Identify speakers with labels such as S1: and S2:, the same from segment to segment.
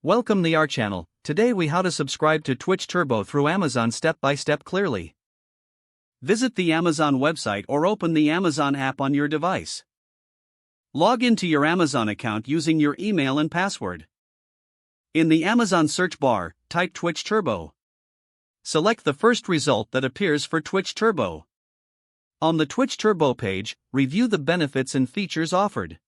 S1: Welcome to our channel. Today we how to subscribe to Twitch Turbo through Amazon step by step clearly. Visit the Amazon website or open the Amazon app on your device. Log into your Amazon account using your email and password. In the Amazon search bar, type Twitch Turbo. Select the first result that appears for Twitch Turbo. On the Twitch Turbo page, review the benefits and features offered.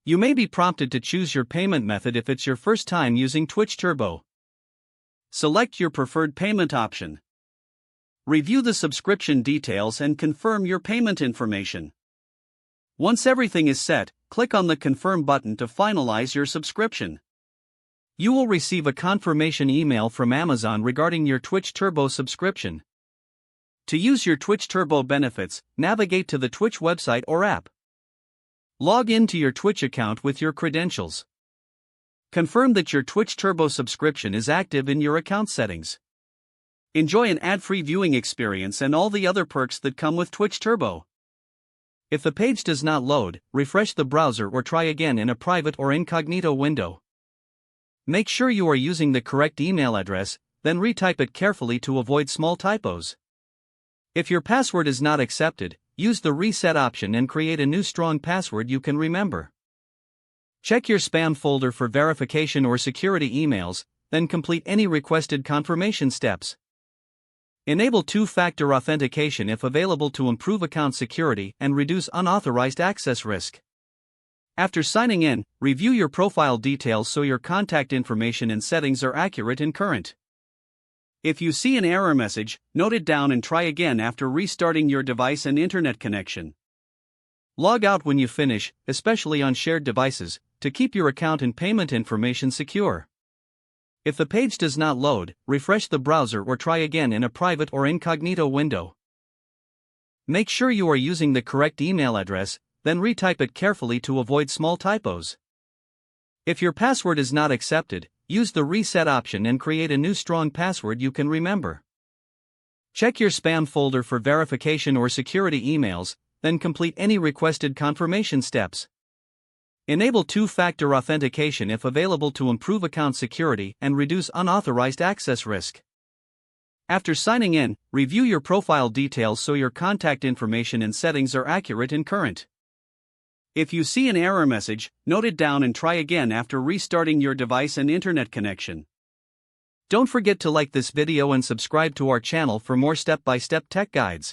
S1: You may be prompted to choose your payment method if it's your first time using Twitch Turbo. Select your preferred payment option. Review the subscription details and confirm your payment information. Once everything is set, click on the Confirm button to finalize your subscription. You will receive a confirmation email from Amazon regarding your Twitch Turbo subscription. To use your Twitch Turbo benefits, navigate to the Twitch website or app. Log into your Twitch account with your credentials. Confirm that your Twitch Turbo subscription is active in your account settings. Enjoy an ad-free viewing experience and all the other perks that come with Twitch Turbo. If the page does not load, refresh the browser or try again in a private or incognito window. Make sure you are using the correct email address, then retype it carefully to avoid small typos. If your password is not accepted, use the reset option and create a new strong password you can remember. Check your spam folder for verification or security emails, then complete any requested confirmation steps. Enable two-factor authentication if available to improve account security and reduce unauthorized access risk. After signing in, review your profile details so your contact information and settings are accurate and current. If you see an error message, note it down and try again after restarting your device and internet connection. Log out when you finish, especially on shared devices, to keep your account and payment information secure. If the page does not load, refresh the browser or try again in a private or incognito window. Make sure you are using the correct email address, then retype it carefully to avoid small typos. If your password is not accepted, use the reset option and create a new strong password you can remember. Check your spam folder for verification or security emails, then complete any requested confirmation steps. Enable two-factor authentication if available to improve account security and reduce unauthorized access risk. After signing in, review your profile details so your contact information and settings are accurate and current. If you see an error message, note it down and try again after restarting your device and internet connection. Don't forget to like this video and subscribe to our channel for more step-by-step tech guides.